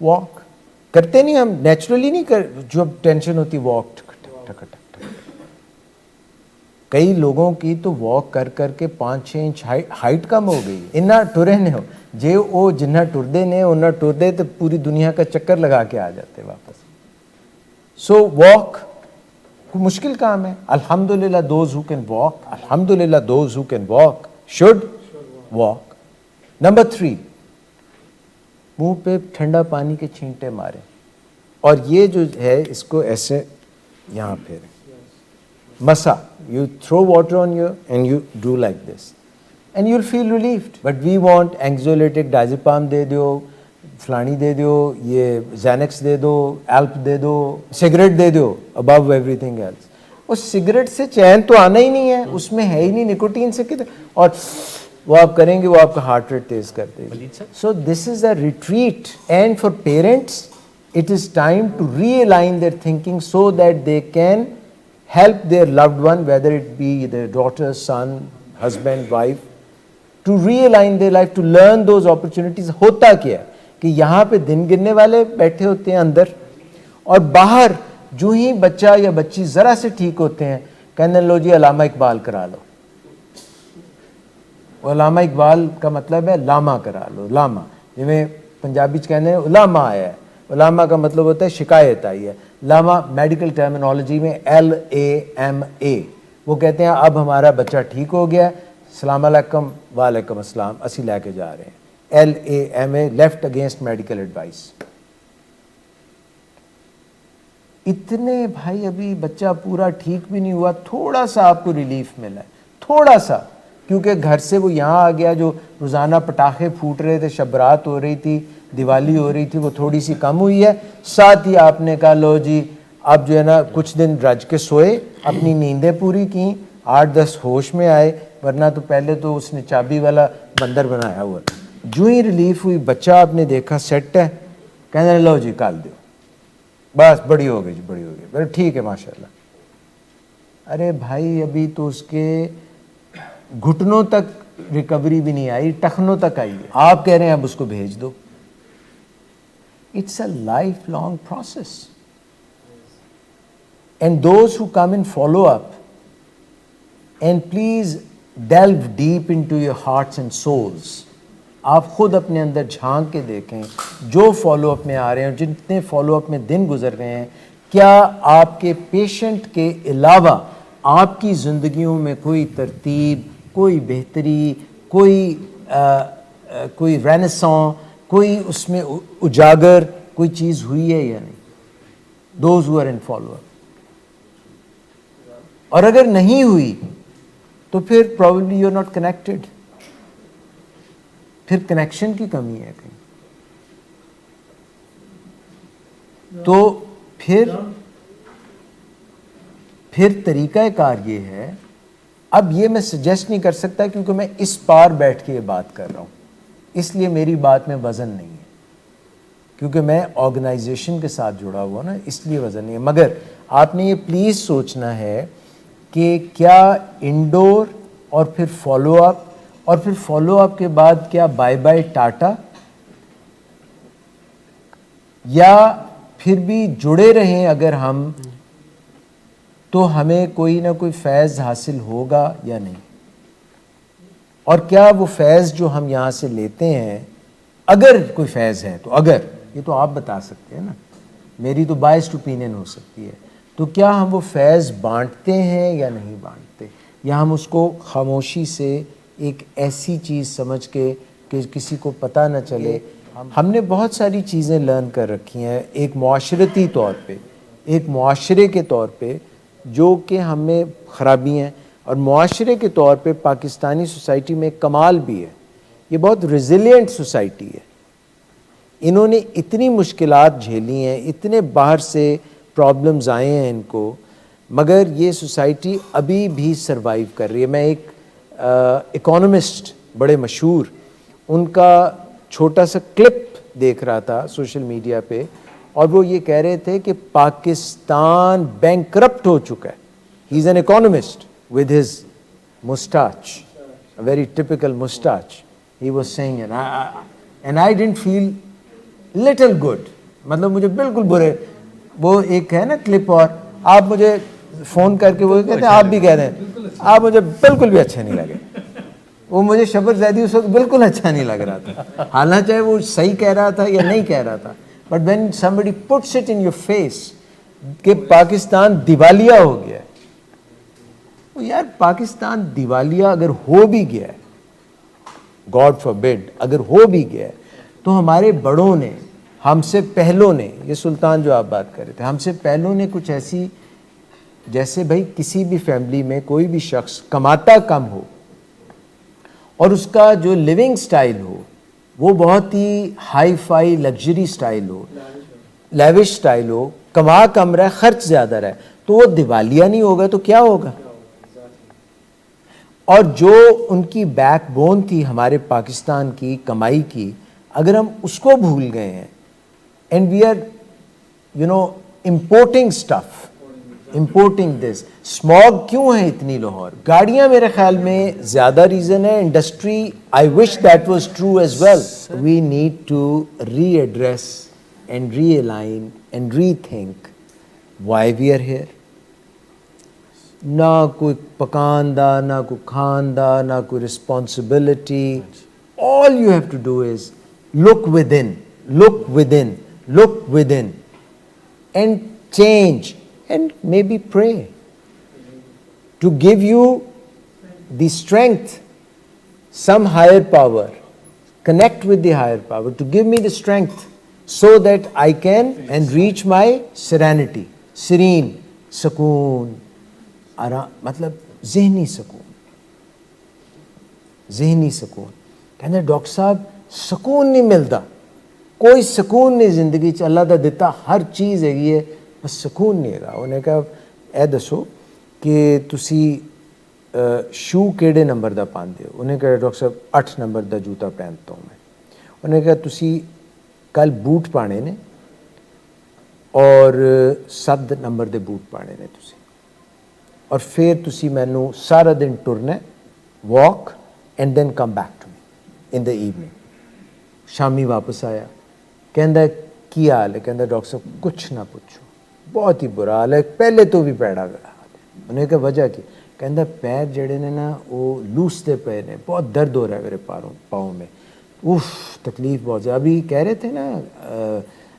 walk. کرتے نہیں ہم نیچرلی نہیں جو ٹینشن ہوتی, واک, کئی لوگوں کی تو واک کر کر کے 5-6 انچ ہائٹ کم ہو گئی. انہاں ٹرے نے ہو جے وہ جنہ ٹردے نے انہاں ٹردے تو پوری دنیا کا چکر لگا کے آ جاتے واپس. سو واک مشکل کام ہے. الحمدللہ دوز ہو کین واک, الحمدللہ those who can walk should walk. Number 3, منہ پہ ٹھنڈا پانی کے چھینٹے مارے, اور یہ جو ہے اس کو ایسے یہاں پھیریں, مسا, you throw water on you and you do like this and you'll feel relieved. But we want anxiolytic, diazepam دے دو, فلانی دے دو, یہ Xanax دے دو, Alp دے دو, سگریٹ دے دو above everything else. اس سگریٹ سے چین تو آنا ہی نہیں ہے, اس میں ہے ہی نہیں نکوٹین سے کدھر, اور وہ آپ کریں گے وہ آپ کا ہارٹ ریٹ تیز کر دے گی. So this is a retreat, and for parents it is time to realign their thinking so that they can help their loved one, whether it be their daughter, son, husband, wife, to realign their life, to learn those opportunities. ہوتا کیا ہے کہ یہاں پہ دن گرنے والے بیٹھے ہوتے ہیں اندر, اور باہر جو ہی بچہ یا بچی ذرا سے ٹھیک ہوتے ہیں کہنے لو جی علامہ اقبال کرا لو. علامہ اقبال کا مطلب ہے لاما کرا لو. لاما جویں پنجابی چ کہنے علامہ آیا ہے, علامہ کا مطلب ہوتا ہے شکایت آئی ہے. لاما میڈیکل ٹرمینالوجی میں LAMA, وہ کہتے ہیں اب ہمارا بچہ ٹھیک ہو گیا, السلام علیکم, وعلیکم السلام, اسی لے کے جا رہے ہیں. LAMA, left against medical advice. اتنے بھائی ابھی بچہ پورا ٹھیک بھی نہیں ہوا, تھوڑا سا آپ کو ریلیف ملا ہے, تھوڑا سا, کیونکہ گھر سے وہ یہاں آ گیا, جو روزانہ پٹاخے پھوٹ رہے تھے, شب برات ہو رہی تھی, دیوالی ہو رہی تھی, وہ تھوڑی سی کم ہوئی ہے. ساتھ ہی آپ نے کہا لو جی اب جو ہے نا کچھ دن رج کے سوئے, اپنی نیندیں پوری کیں, 8-10 ہوش میں آئے, ورنہ تو پہلے تو اس نے چابی والا بندر بنایا ہوا. جو ہی ریلیف ہوئی, بچہ آپ نے دیکھا سیٹ ہے, کہنے لو جی کال دو, بس بڑی ہو گئی جی, بڑی ہو گئی, بڑے ٹھیک ہے ماشاءاللہ. ارے بھائی ابھی تو اس کے گھٹنوں تک ریکوری بھی نہیں آئی, ٹخنوں تک آئی ہے, آپ کہہ رہے ہیں اب اس کو بھیج دو. It's a lifelong process. And those who come and follow up, and please delve deep into your hearts and souls. آپ خود اپنے اندر جھانک کے دیکھیں, جو فالو اپ میں آ رہے ہیں اور جتنے فالو اپ میں دن گزر رہے ہیں, کیا آپ کے پیشنٹ کے علاوہ آپ کی زندگیوں میں کوئی ترتیب, کوئی بہتری, کوئی رینیسان, کوئی اس میں اجاگر کوئی چیز ہوئی ہے یا نہیں. Those who are in follow up. اور اگر نہیں ہوئی تو پھر probably you are not connected, پھر کنیکشن کی کمی ہے کہیں. تو پھر طریقہ کار یہ ہے, اب یہ میں سجیسٹ نہیں کر سکتا کیونکہ میں اس پار بیٹھ کے یہ بات کر رہا ہوں, اس لیے میری بات میں وزن نہیں ہے, کیونکہ میں آرگنائزیشن کے ساتھ جڑا ہوا نا, اس لیے وزن نہیں ہے. مگر آپ نے یہ پلیز سوچنا ہے کہ کیا انڈور اور پھر فالو اپ, اور پھر فالو اپ کے بعد کیا بائے بائے ٹاٹا, یا پھر بھی جڑے رہیں اگر ہم, تو ہمیں کوئی نہ کوئی فیض حاصل ہوگا یا نہیں. اور کیا وہ فیض جو ہم یہاں سے لیتے ہیں, اگر کوئی فیض ہے تو, اگر, یہ تو آپ بتا سکتے ہیں نا, میری تو بائسڈ اوپینین ہو سکتی ہے, تو کیا ہم وہ فیض بانٹتے ہیں یا نہیں بانٹتے, یا ہم اس کو خاموشی سے ایک ایسی چیز سمجھ کے کہ کسی کو پتہ نہ چلے. ہم نے بہت ساری چیزیں لرن کر رکھی ہیں ایک معاشرتی طور پہ, ایک معاشرے کے طور پہ, جو کہ ہم میں خرابی ہیں, اور معاشرے کے طور پہ پاکستانی سوسائٹی میں ایک کمال بھی ہے, یہ بہت ریزیلینٹ سوسائٹی ہے. انہوں نے اتنی مشکلات جھیلی ہیں, اتنے باہر سے پرابلمز آئے ہیں ان کو, مگر یہ سوسائٹی ابھی بھی سروائیو کر رہی ہے. میں ایک اکانومسٹ بڑے مشہور, ان کا چھوٹا سا کلپ دیکھ رہا تھا سوشل میڈیا پہ, اور وہ یہ کہہ رہے تھے کہ پاکستان بینکرپٹ ہو چکا ہے. He is an economist with his mustache, a very typical mustache. He was saying, and I didn't feel little good. مطلب مجھے بالکل برے, وہ ایک ہے نا کلپ, اور آپ مجھے فون کر کے وہ کہتے ہیں, آپ بھی کہہ رہے ہیں, آپ مجھے بالکل بھی اچھے نہیں لگے. وہ مجھے شبر زیدی اس وقت بالکل اچھا نہیں لگ رہا تھا, حالانکہ وہ صحیح کہہ رہا تھا یا نہیں کہہ رہا تھا. But when somebody puts it in your face کہ پاکستان دیوالیہ ہو گیا ہے, یار پاکستان دیوالیہ اگر ہو بھی گیا ہے, گاڈ فاربڈ اگر ہو بھی گیا ہے, تو ہمارے بڑوں نے, ہم سے پہلوں نے, یہ سلطان جو آپ بات کر رہے تھے, ہم سے پہلوں نے کچھ ایسی, جیسے بھائی کسی بھی فیملی میں کوئی بھی شخص کماتا کم ہو اور اس کا جو لیونگ سٹائل ہو وہ بہت ہی ہائی فائی لگژری سٹائل ہو, لیوش سٹائل ہو, کما کم رہے خرچ زیادہ رہے, تو وہ دیوالیہ نہیں ہوگا تو کیا ہوگا. اور جو ان کی بیک بون تھی ہمارے پاکستان کی کمائی کی, اگر ہم اس کو بھول گئے ہیں, and we are importing stuff, importing this. Smog کیوں ہے اتنی لاہور؟ گاڑیاں میرے خیال میں زیادہ ریزن ہے, industry, I wish that was true as well. We need to readdress and realign and rethink why we are here. نہ کوئی پکان دا, نہ کوئی کھان دا, نہ کوئی responsibility. All you have to do is look within, look within, look within, and change, and maybe pray to give you the strength, some higher power, connect with the higher power to give me the strength so that I can and reach my serenity, serene, سکون, مطلب ذہنی سکون, ذہنی سکون. کہنے doctor صاحب سکون نہیں ملتا, کوئی سکون نہیں زندگی چ, اللہ دا دیتا ہر چیز ہے, بس سکون نہیں رہا. انہیں کہا اے دسو کہ تسی شو کیڑے نمبر دا پاندے ہو؟ انہیں کہا ڈاکٹر صاحب 8 نمبر دا جوتا پہنتا ہوں میں. انہیں کہا تسی کل بوٹ پانے نے اور 7 نمبر دے بوٹ پانے نے تسی, اور پھر تسی مینوں سارا دن ٹرنا ہے, walk, and then come back to me in the evening. شامی واپس آیا, کہندا کی حال ہے؟ کہندا ڈاکٹر صاحب کچھ نہ پوچھو, بہت ہی برا حال ہے, پہلے تو بھی پیڑا گیا. انہیں کہا وجہ کی؟ کہندا پیر جڑے نے نا وہ لوستے پے نے, بہت درد ہو رہا ہے میرے پاؤں میں, اوف تکلیف بہت زیادہ. ابھی کہہ رہے تھے نا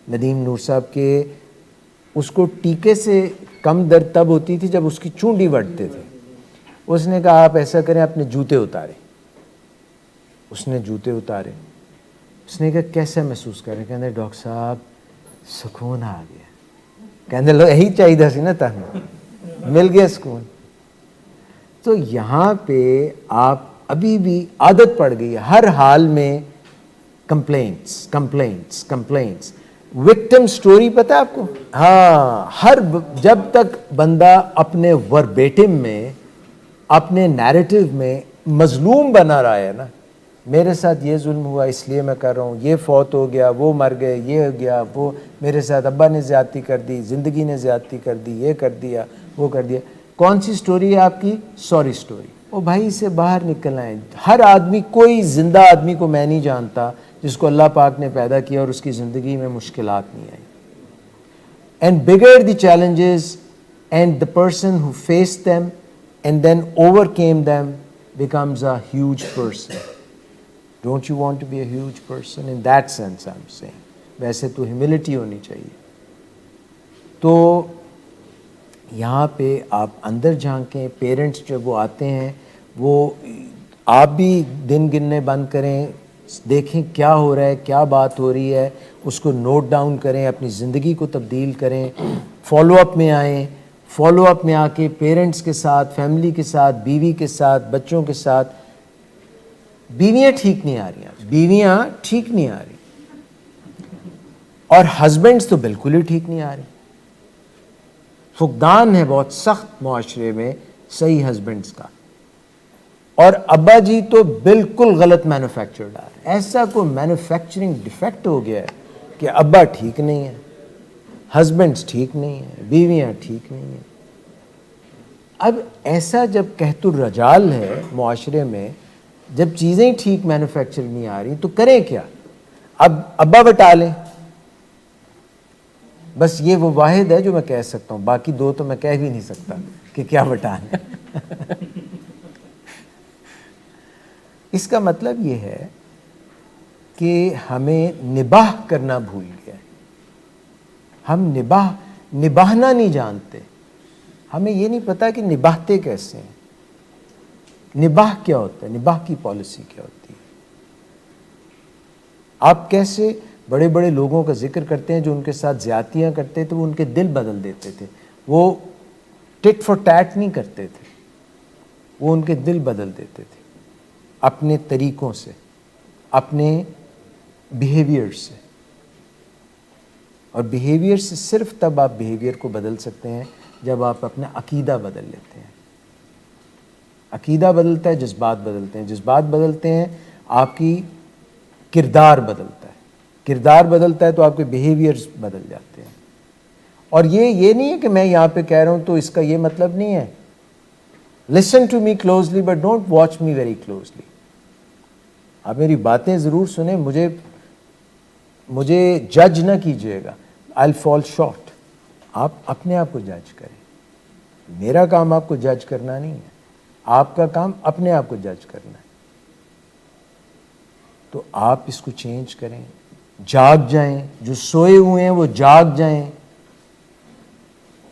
ندیم نور صاحب کہ اس کو ٹیکے سے کم درد تب ہوتی تھی جب اس کی چونڈی وڑتے تھے. اس نے کہا آپ ایسا کریں, اپنے جوتے اتاریں. اس نے جوتے اتارے. اس نے کہا کیسا محسوس کر رہے ہیں؟ کہنے ڈاکٹر صاحب سکون آ گیا. کہنے لو یہی چاہیے سی نا, تہن مل گیا سکون. تو یہاں پہ آپ ابھی بھی عادت پڑ گئی ہے ہر حال میں complaints complaints complaints. Victim story پتہ ہے آپ کو؟ ہاں, جب تک بندہ اپنے وربیٹم میں, اپنے نیریٹو میں مظلوم بنا رہا ہے نا, میرے ساتھ یہ ظلم ہوا اس لیے میں کر رہا ہوں, یہ فوت ہو گیا, وہ مر گئے, یہ ہو گیا, وہ میرے ساتھ ابا نے زیادتی کر دی, زندگی نے زیادتی کر دی, یہ کر دیا, وہ کر دیا. کون سی سٹوری ہے آپ کی؟ Sorry story. وہ بھائی سے باہر نکلنا ہے. ہر آدمی, کوئی زندہ آدمی کو میں نہیں جانتا جس کو اللہ پاک نے پیدا کیا اور اس کی زندگی میں مشکلات نہیں آئی. And bigger the challenges and the person who face them and then overcome them becomes a huge person. Don't you want to be a huge person? In that sense I'm saying. ویسے تو humility ہونی چاہیے. تو یہاں پہ آپ اندر جھانکیں. Parents جب وہ آتے ہیں, وہ آپ بھی دن گننے بند کریں, دیکھیں کیا ہو رہا ہے, کیا بات ہو رہی ہے, اس کو نوٹ ڈاؤن کریں, اپنی زندگی کو تبدیل کریں, فالو اپ میں آئیں. فالو اپ میں آ کے پیرنٹس کے ساتھ, فیملی کے ساتھ, بیوی کے ساتھ, بچوں کے ساتھ. بیویاں ٹھیک نہیں آ رہی, بیویاں ٹھیک نہیں آ رہی, اور ہسبینڈس تو بالکل ہی ٹھیک نہیں آ رہے. فقدان ہے بہت سخت معاشرے میں صحیح ہسبینڈس کا. اور ابا جی تو بالکل غلط مینوفیکچرڈ آ رہے ہیں. ایسا کوئی مینوفیکچرنگ ڈیفیکٹ ہو گیا ہے کہ ابا ٹھیک نہیں ہے, ہسبینڈس ٹھیک نہیں ہیں, بیویاں ٹھیک نہیں ہیں. اب ایسا جب قحط الرجال ہے معاشرے میں, جب چیزیں ٹھیک مینوفیکچر نہیں آ رہی, تو کریں کیا؟ اب ابا بٹا لیں. بس یہ وہ واحد ہے جو میں کہہ سکتا ہوں, باقی 2 تو میں کہہ بھی نہیں سکتا کہ کیا بٹا لیں. اس کا مطلب یہ ہے کہ ہمیں نباہ کرنا بھول گیا. ہم نباہنا نہیں جانتے. ہمیں یہ نہیں پتا کہ نباہتے کیسے ہیں. نباہ کیا ہوتا ہے, نباہ کی پالیسی کیا ہوتی ہے. آپ کیسے بڑے بڑے لوگوں کا ذکر کرتے ہیں جو ان کے ساتھ زیادتیاں کرتے تھے, وہ ان کے دل بدل دیتے تھے. وہ ٹٹ فور ٹیٹ نہیں کرتے تھے, وہ ان کے دل بدل دیتے تھے اپنے طریقوں سے, اپنے بیہیویئر سے. اور بیہیویئر سے صرف تب آپ بیہیویئر کو بدل سکتے ہیں جب آپ اپنا عقیدہ بدل لیتے ہیں. عقیدہ بدلتا ہے, جذبات بدلتے ہیں, جذبات بدلتے ہیں, آپ کی کردار بدلتا ہے, کردار بدلتا ہے تو آپ کے بیہیویئرز بدل جاتے ہیں. اور یہ نہیں ہے کہ میں یہاں پہ کہہ رہا ہوں تو اس کا یہ مطلب نہیں ہے listen to me closely but don't watch me very closely. آپ میری باتیں ضرور سنیں, مجھے جج نہ کیجئے گا. I'll fall short. آپ اپنے آپ کو جج کریں. میرا کام آپ کو جج کرنا نہیں ہے, آپ کا کام اپنے آپ کو جج کرنا ہے. تو آپ اس کو چینج کریں, جاگ جائیں. جو سوئے ہوئے ہیں وہ جاگ جائیں.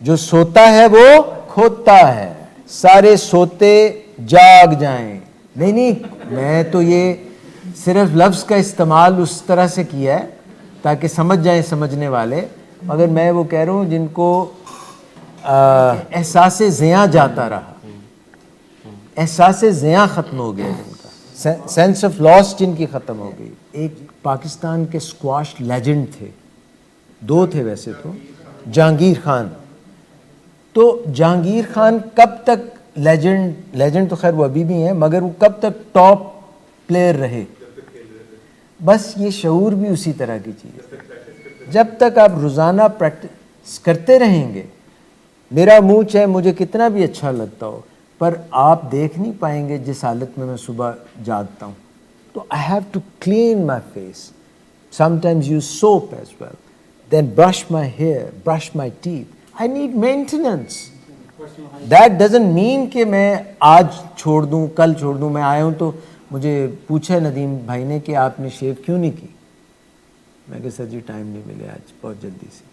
جو سوتا ہے وہ کھوتا ہے. سارے سوتے جاگ جائیں. نہیں, میں تو یہ صرف لفظ کا استعمال اس طرح سے کیا ہے تاکہ سمجھ جائیں سمجھنے والے, مگر میں وہ کہہ رہا ہوں جن کو احساس زیاں جاتا رہا, احساس زیاں ختم ہو گیا, جن کا سینس آف لاس جن کی ختم ہو گئی. ایک پاکستان کے اسکواش لیجنڈ تھے, 2 تھے ویسے تو, جہانگیر خان. تو جہانگیر خان کب تک لیجنڈ تو خیر وہ ابھی بھی ہیں, مگر وہ کب تک ٹاپ پلیئر رہے؟ بس یہ شعور بھی اسی طرح کی چیز ہے. جب تک آپ روزانہ پریکٹس کرتے رہیں گے, میرا منہ چاہے مجھے کتنا بھی اچھا لگتا ہو, پر آپ دیکھ نہیں پائیں گے جس حالت میں صبح جاگتا ہوں. تو I have to clean my face, sometimes use soap as well, then brush my hair, brush my teeth. I need maintenance. That doesn't mean کہ میں آج چھوڑ دوں, کل چھوڑ دوں. میں آیا ہوں تو مجھے پوچھا ندیم بھائی نے کہ آپ نے شیو کیوں نہیں کی. میں کہا سر جی ٹائم نہیں ملے آج, بہت جلدی سے.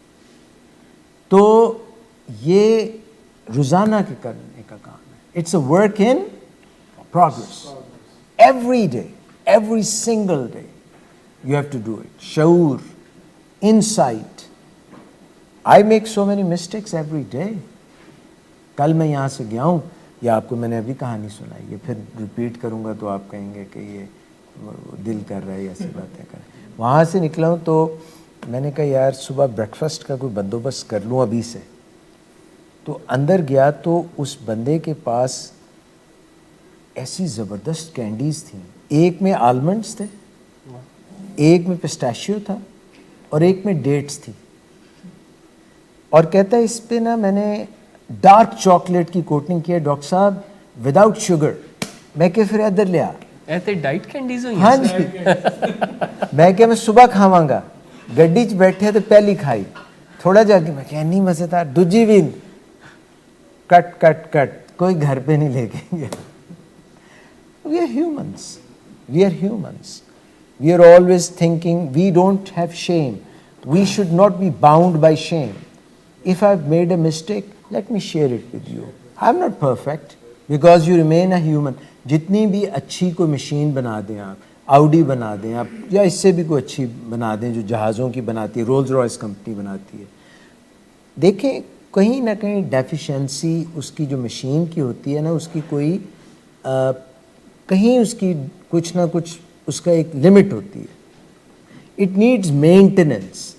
تو یہ روزانہ کے کرنے کا کام ہے. It's a work in progress. Every day, every single day you have to do it. شعور, insight. I make so many mistakes every day. کل میں یہاں سے گیا ہوں, یا آپ کو میں نے ابھی کہانی سنائی, یہ پھر ریپیٹ کروں گا تو آپ کہیں گے کہ یہ دل کر رہا ہے ایسی باتیں کر. وہاں سے نکلا ہوں تو میں نے کہا یار صبح بریکفاسٹ کا کوئی بندوبست کر لوں ابھی سے. تو اندر گیا تو اس بندے کے پاس ایسی زبردست کینڈیز تھیں. ایک میں آلمنڈس تھے, ایک میں پسٹیشیو تھا, اور ایک میں ڈیٹس تھی. اور کہتا ہے اس پہ نا میں نے ڈارک چاکلیٹ کی کوٹنگ کی ہے ڈاکٹر صاحب, وداؤٹ شوگر. میں کہ پھر ادھر لیا ایسے ڈائٹ کینڈیز ہوئی. ہاں جی. میں کہ میں صبح کھاواں گا. گڈی چ بیٹھے تو پہلی کھائی, تھوڑا جا کے میں کہ نہیں مزیدار, دوجی بھی کٹ کٹ کٹ, کوئی گھر پہ نہیں لے کے گیا. We are humans. We are humans. We are always thinking we don't have shame. We should not be bound by shame. If I've made a mistake, let me share it with you. I'm not perfect because you remain a human. جتنی بھی اچھی کوئی machine بنا دیں آپ, آؤڈی بنا دیں آپ, یا اس سے بھی کوئی اچھی بنا دیں جو جہازوں کی بناتی ہے, رولز رائس کمپنی بناتی ہے, دیکھیں کہیں نہ کہیں ڈیفیشنسی اس کی جو مشین کی ہوتی ہے نا, اس کی کوئی کہیں اس کی کچھ نہ کچھ اس کا ایک لمٹ ہوتی ہے. It needs maintenance.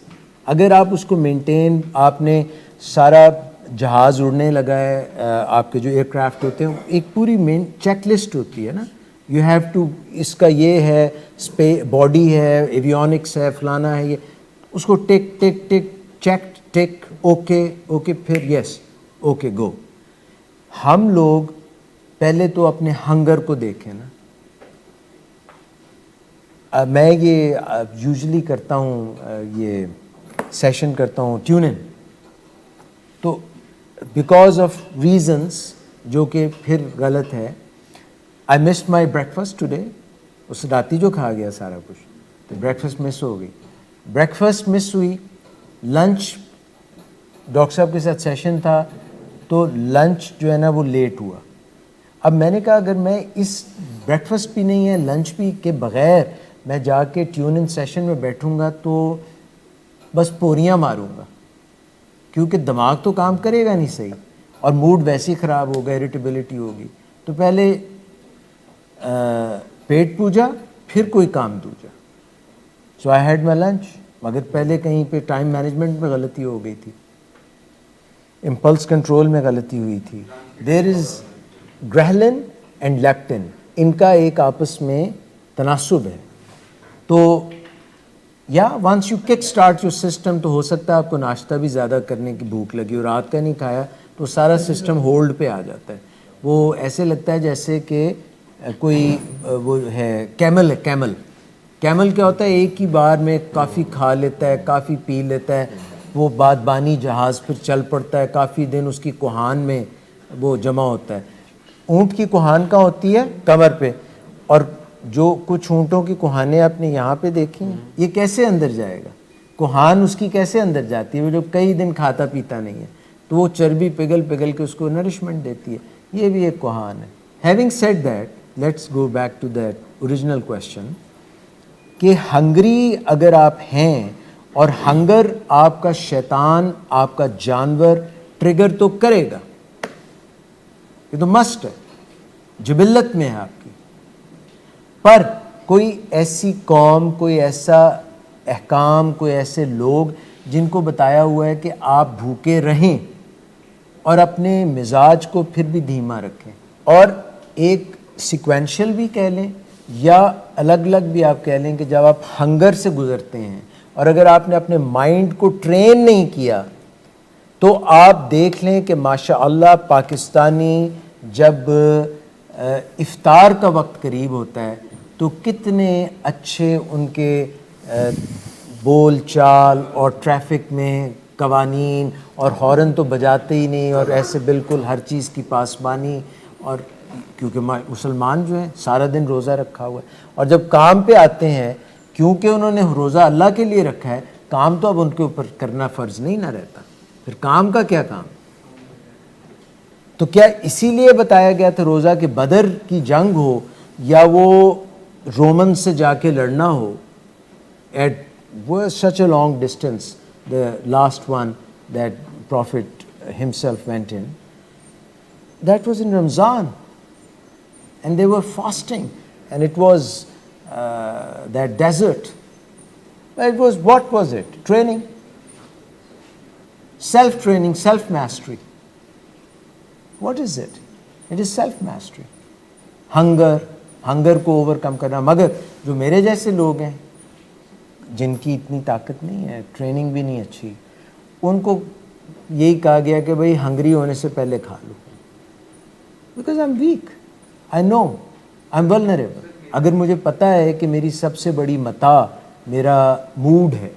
اگر آپ اس کو مینٹین, آپ نے سارا جہاز اڑنے لگا ہے, آپ کے جو ایئر کرافٹ ہوتے ہیں ایک پوری مین چیک لسٹ ہوتی ہے نا, یو ہیو ٹو, اس کا یہ ہے, باڈی ہے, ایویونکس ہے, فلانا ہے, یہ اس کو ٹک ٹک ٹک چیک ٹک, اوکے اوکے, پھر یس اوکے گو. ہم لوگ پہلے تو اپنے ہنگر کو دیکھیں نا. میں یہ یوزلی کرتا ہوں, یہ سیشن کرتا ہوں ٹیون ان, تو بیکاز آف ریزنس جو کہ پھر غلط ہے, آئی مسڈ مائی بریکفاسٹ ٹوڈے. اس راتی جو کھا گیا سارا کچھ, تو بریک فاسٹ مس ہو گئی. بریک مس ہوئی, لنچ ڈاکٹر صاحب کے ساتھ سیشن تھا تو لنچ جو ہے نا وہ لیٹ ہوا. اب میں نے کہا اگر میں اس بریک فاسٹ بھی نہیں ہے لنچ بھی کے بغیر میں جا کے ٹیون ان سیشن میں بیٹھوں گا تو بس پوریاں ماروں گا, کیونکہ دماغ تو کام کرے گا نہیں صحیح اور موڈ ویسے ہی خراب ہوگا, اریٹیبلٹی ہوگی. تو پہلے پیٹ پوجا پھر کوئی کام دوجا. سو آئی ہیڈ مائی لنچ, مگر پہلے کہیں پہ ٹائم مینجمنٹ میں غلطی ہو گئی تھی, امپلس کنٹرول میں غلطی ہوئی تھی. دیر از گریلن اینڈ لیپٹن, ان کا ایک آپس میں تناسب ہے. تو یا once you kick start your system, تو ہو سکتا ہے آپ کو ناشتہ بھی زیادہ کرنے کی بھوک لگی اور رات کا نہیں کھایا تو سارا سسٹم ہولڈ پہ آ جاتا ہے. وہ ایسے لگتا ہے جیسے کہ کوئی وہ ہے کیمل ہے. کیمل کیا ہوتا ہے, ایک ہی بار میں کافی کھا لیتا ہے, کافی پی لیتا ہے, وہ بادبانی جہاز پھر چل پڑتا ہے, کافی دن اس کی کوہان میں وہ جمع ہوتا ہے. اونٹ کی کوہان کہاں ہوتی ہے؟ کمر پہ. اور جو کچھ اونٹوں کی کوہانیں آپ نے یہاں پہ دیکھی ہیں, یہ کیسے اندر جائے گا؟ کوہان اس کی کیسے اندر جاتی ہے؟ وہ جو کئی دن کھاتا پیتا نہیں ہے تو وہ چربی پگھل کے اس کو نرشمنٹ دیتی ہے. یہ بھی ایک کوہان ہے. Having said that, let's go back to that original question کہ ہنگری اگر آپ ہیں اور ہنگر آپ کا شیطان, آپ کا جانور ٹریگر تو کرے گا, یہ تو مسٹ ہے, جبلت میں ہے آپ کی. پر کوئی ایسی قوم, کوئی ایسا احکام, کوئی ایسے لوگ جن کو بتایا ہوا ہے کہ آپ بھوکے رہیں اور اپنے مزاج کو پھر بھی دھیما رکھیں, اور ایک سیکوینشل بھی کہہ لیں یا الگ الگ بھی آپ کہہ لیں کہ جب آپ ہنگر سے گزرتے ہیں اور اگر آپ نے اپنے مائنڈ کو ٹرین نہیں کیا تو آپ دیکھ لیں کہ ماشاء اللہ پاکستانی جب افطار کا وقت قریب ہوتا ہے تو کتنے اچھے ان کے بول چال اور ٹریفک میں قوانین, اور ہارن تو بجاتے ہی نہیں, اور ایسے بالکل ہر چیز کی پاسبانی. اور کیونکہ مسلمان جو ہیں سارا دن روزہ رکھا ہوا ہے, اور جب کام پہ آتے ہیں کیونکہ انہوں نے روزہ اللہ کے لیے رکھا ہے, کام تو اب ان کے اوپر کرنا فرض نہیں نہ رہتا, پھر کام کا کیا کام؟ تو کیا اسی لیے بتایا گیا تھا روزہ کہ بدر کی جنگ ہو یا وہ رومن سے جا کے لڑنا ہو, at such a long distance, the last one that Prophet himself went in, that was in Ramzan and they were fasting and it was that desert. It was, what was it? Training, self-training, self-mastery. What is it? It is self-mastery. Hunger کو over کم کرنا. مگر جو میرے جیسے لوگ ہیں جن کی اتنی طاقت نہیں ہے, ٹریننگ بھی نہیں اچھی, ان کو یہی کہا گیا کہ بھئی ہنگری ہونے سے پہلے کھا لو, because I am weak, I know I am vulnerable. اگر مجھے پتہ ہے کہ میری سب سے بڑی متاع میرا موڈ ہے,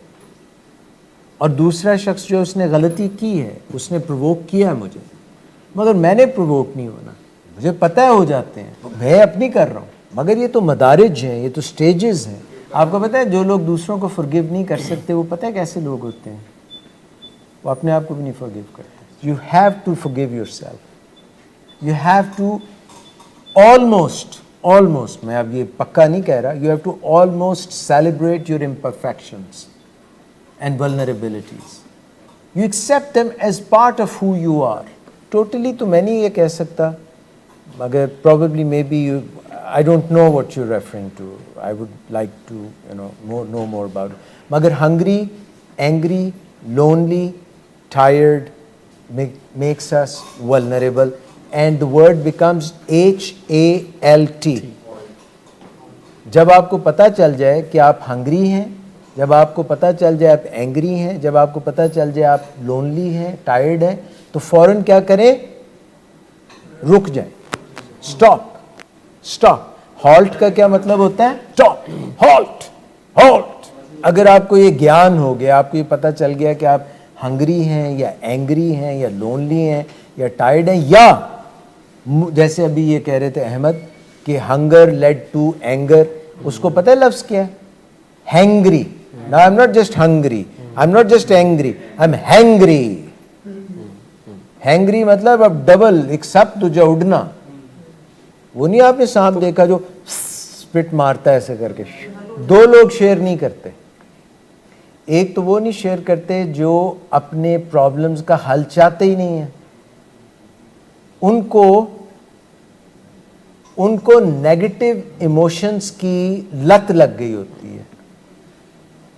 اور دوسرا شخص جو اس نے غلطی کی ہے اس نے پرووک کیا ہے مجھے, مگر میں نے پرووک نہیں ہونا, مجھے پتہ ہے ہو جاتے ہیں, میں اپنی کر رہا ہوں. مگر یہ تو مدارج ہیں, یہ تو سٹیجز ہیں. آپ کو پتہ ہے جو لوگ دوسروں کو فرگیو نہیں کر سکتے وہ پتہ ہے کیسے لوگ ہوتے ہیں, وہ اپنے آپ کو بھی نہیں فرگیو کرتے. You have to forgive yourself, you have to almost, میں اب یہ پکا نہیں کہہ رہا, you have to almost celebrate your imperfections and vulnerabilities. You accept them as part of who you are. Totally تو میں نہیں یہ کہہ سکتا, مگر probably maybe you, I don't know what you're referring to. I would like to know more about it. مگر hungry, angry, lonely, tired makes us vulnerable, and the word becomes HALT. جب آپ کو پتہ چل جائے کہ آپ ہنگری ہیں, جب آپ کو پتہ چل جائے آپ اینگری ہیں, جب آپ کو پتہ چل جائے آپ لونلی ہیں, ٹائرڈ ہیں, تو فوراً کیا کریں؟ رک جائیں. اسٹاپ. ہالٹ کا کیا مطلب ہوتا ہے؟ Stop, halt. اگر آپ کو یہ گیان ہو گیا, آپ کو یہ پتہ چل گیا کہ آپ ہنگری ہیں یا اینگری ہیں یا لونلی ہیں یا ٹائرڈ ہیں, یا جیسے ابھی یہ کہہ رہے تھے احمد کہ ہنگر لیڈ ٹو اینگر, اس کو پتہ ہے لفظ کیا ہے؟ Hungry. Now I'm not just hungry, I'm not just angry, I'm hangry. Hungry مطلب اب ڈبل ایک سب تجھے اڑنا. وہ نہیں آپ نے سانپ دیکھا جو سپٹ مارتا ہے ایسے کر کے. دو لوگ شیئر نہیں کرتے. ایک تو وہ نہیں شیئر کرتے جو اپنے پرابلمز کا حل چاہتے ہی نہیں ہیں. ان کو نیگیٹو ایموشنز کی لت لگ گئی ہوتی ہے.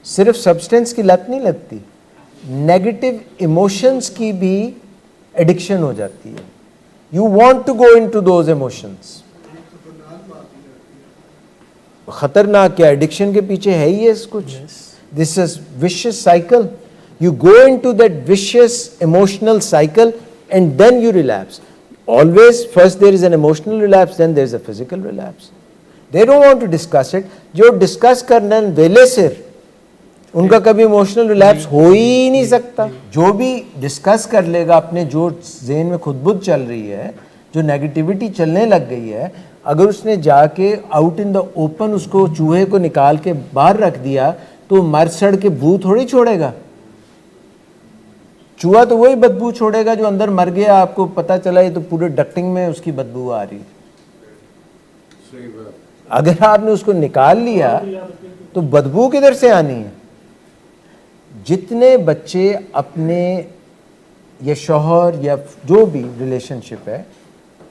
صرف سبسٹنس کی لت نہیں لگتی, نیگیٹو ایموشنز کی بھی ایڈکشن ہو جاتی ہے. You want to go into those emotions. خطرناک کیا ایڈکشن کے پیچھے ہے ہی ہے کچھ. This is vicious cycle. You go into that vicious emotional cycle and then you relapse. Always first there is an emotional relapse, then there is a physical relapse. They don't want to discuss it. جو discuss کرنا ویلے سر ان کا کبھی emotional relapse ہو ہی نہیں سکتا. جو بھی discuss کر لے گا اپنے جو ذہن میں خود بد چل رہی ہے, جو نیگیٹیوٹی چلنے لگ گئی ہے, اگر اس نے جا کے آؤٹ ان دا اوپن اس کو چوہے کو نکال کے باہر رکھ دیا تو مر سڑ کے بو تھوڑی چھوڑے گا. چوہا تو وہی بدبو چھوڑے گا جو اندر مر گیا, آپ کو پتہ چلا یہ تو پورے ڈکٹنگ میں اس کی بدبو آ رہی. اگر آپ نے اس کو نکال لیا تو بدبو کدھر سے آنی ہے. جتنے بچے اپنے یا شوہر یا جو بھی ریلیشن شپ ہے,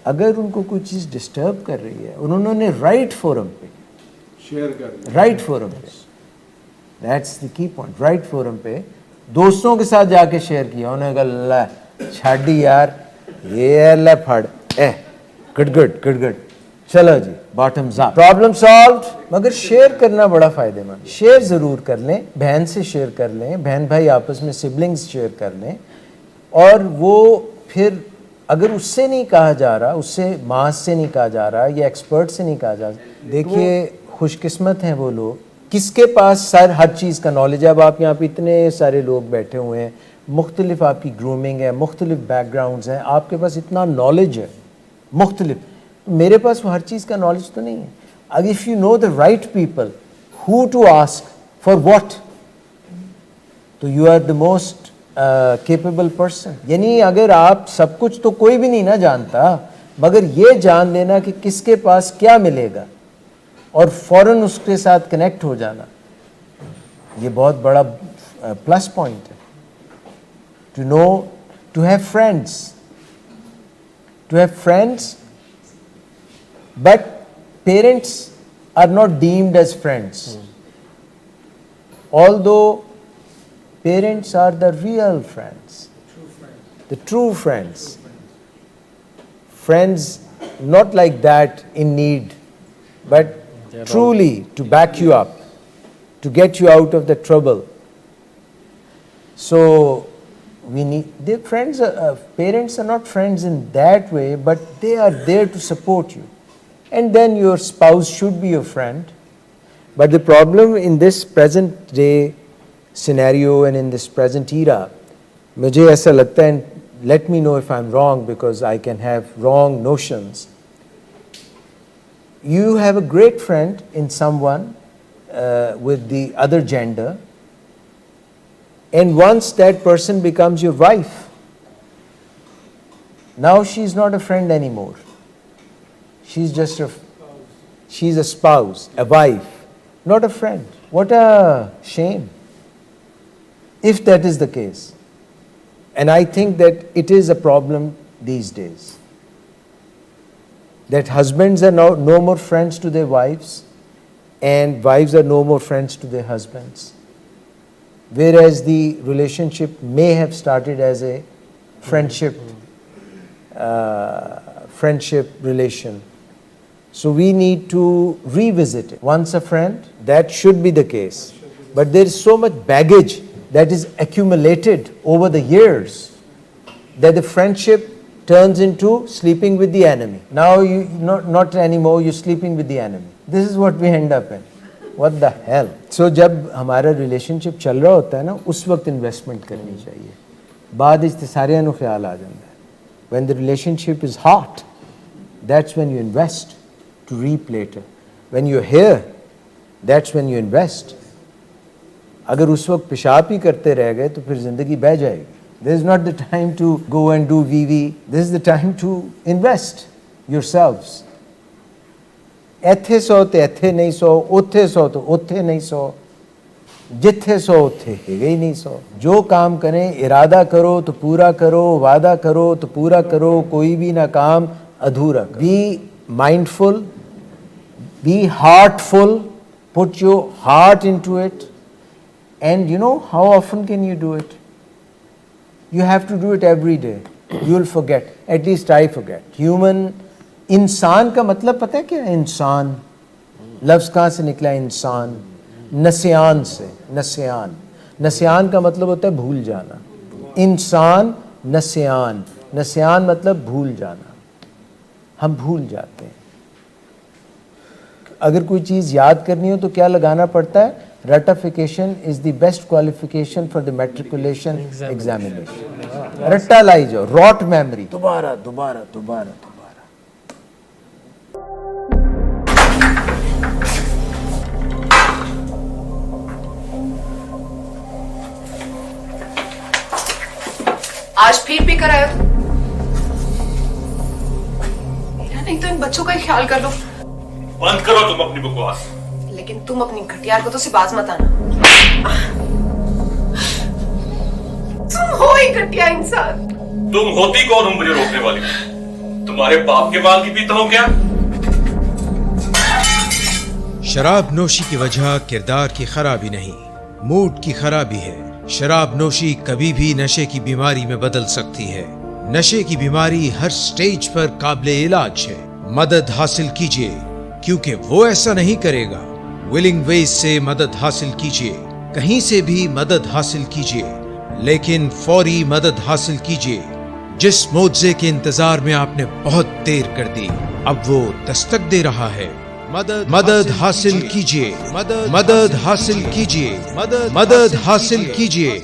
اگر ان کو کوئی چیز ڈسٹرب کر رہی ہے, انہوں نے رائٹ فورم پہ شیئر کر, رائٹ فورم پہ, دیٹس دی کی پوائنٹ, رائٹ فورم پہ دوستوں کے ساتھ جا کے شیئر کیا. انہوں نے کہا اللہ چھاڑی یار یہ اللہ پھڑ گڈ گڈ گڈ گڈ چلو جی باٹمز اپ, پرابلم سالوڈ. مگر شیئر کرنا بڑا فائدہ مند. شیئر ضرور کر لیں, بہن سے شیئر کر لیں, بہن بھائی آپس میں سبلنگز شیئر کر لیں. اور وہ پھر اگر اس سے نہیں کہا جا رہا, اس سے ماں سے نہیں کہا جا رہا یا ایکسپرٹ سے نہیں کہا جا رہا. دیکھیے خوش قسمت ہیں وہ لوگ کس کے پاس ہر چیز کا نالج ہے. اب آپ یہاں پہ اتنے سارے لوگ بیٹھے ہوئے ہیں, مختلف آپ کی گرومنگ ہے, مختلف بیک گراؤنڈز ہیں, آپ کے پاس اتنا نالج ہے مختلف. میرے پاس وہ ہر چیز کا نالج تو نہیں ہے. اگر if you know the right people who to ask for what, تو you are the most capable person. یعنی اگر آپ سب کچھ تو کوئی بھی نہیں نہ جانتا, مگر یہ جان لینا کہ کس کے پاس کیا ملے گا اور فوراً اس کے ساتھ کنیکٹ ہو جانا, یہ بہت بڑا پلس پوائنٹ ہے. To know, to have friends, to have friends, but parents are not deemed as friends, although parents are the real friends, the true friends, friends not like that in need, but truly to back you up, to get you out of the trouble. So we need, their friends, parents are not friends in that way, but they are there to support you. And then your spouse should be your friend. But the problem in this present day scenario and in this present era, mujhe aisa lagta hai, and let me know if I'm wrong because I can have wrong notions. You have a great friend in someone with the other gender, and once that person becomes your wife, now she's not a friend anymore. She's a spouse, a wife, not a friend. What a shame if that is the case. And I think that it is a problem these days, that husbands are no more friends to their wives and wives are no more friends to their husbands, whereas the relationship may have started as a friendship relation. So we need to revisit it. Once a friend, that should be the case. But there is so much baggage that is accumulated over the years that the friendship turns into sleeping with the enemy. Now you not anymore, you're sleeping with the enemy. This is what we end up in. What the hell? So جب ہمارا relation شپ چل رہا ہوتا ہے نا, اس وقت investment کرنی چاہیے. بعد سارے نو خیال آ جاتا ہے. When the relationship is hot, that's when you invest to reap later. When you're here That's when you invest. اگر اس وقت پیشاب ہی کرتے رہ گئے تو پھر زندگی بہ جائے گی. This is not the time to go and do VV. This is the time to invest yourselves. ایتھے سو تو ایتھے نہیں سو, اوتھے سو تو اوتھے نہیں سو, جتھے سو اوتھے ہے ہی نہیں سو. جو کام کریں ارادہ کرو تو پورا کرو, وعدہ کرو تو پورا کرو, کوئی بھی نہ کام ادھورا کرو. Be mindful, be heartful, put your heart into it. And you know how often can you do it? You have to do it every day. You will forget. At least I forget. Human, انسان کا مطلب پتہ ہے کیا ہے؟ انسان لفظ کہاں سے نکلا ہے؟ انسان, نسیان سے. نسیان کا مطلب ہوتا ہے بھول جانا. انسان نسیان, نسیان مطلب بھول جانا. ہم بھول جاتے ہیں. اگر کوئی چیز یاد کرنی ہو تو کیا لگانا پڑتا ہے؟ رٹافیکیشن is the best qualification for the matriculation examination. رٹا لائی جاؤ, راٹ میموری, دوبارہ دوبارہ دوبارہ دوبارہ. آج پھر بھی کرایا تو میرا نہیں تو ان بچوں کا ہی خیال کر لو. بند کرو تم اپنی بکواس. لیکن تم اپنی گھٹیا حرکتوں سے باز مت آنا. تم ہو ہی گھٹیا انسان. تم ہوتی کون ہو مجھے روکنے والی؟ تمہارے باپ کے مال کی پیتا ہوں کیا؟ شراب نوشی کی وجہ کردار کی خرابی نہیں, موڈ کی خرابی ہے. شراب نوشی کبھی بھی نشے کی بیماری میں بدل سکتی ہے. نشے کی بیماری ہر سٹیج پر قابل علاج ہے. مدد حاصل کیجیے کیونکہ وہ ایسا نہیں کرے گا. ولنگ ویز سے مدد حاصل کیجیے, کہیں سے بھی مدد حاصل کیجیے, لیکن فوری مدد حاصل کیجیے. جس معجزے کے انتظار میں آپ نے بہت دیر کر دی, اب وہ دستک دے رہا ہے. مدد حاصل کیجیے, مدد حاصل کیجیے, مدد حاصل کیجیے.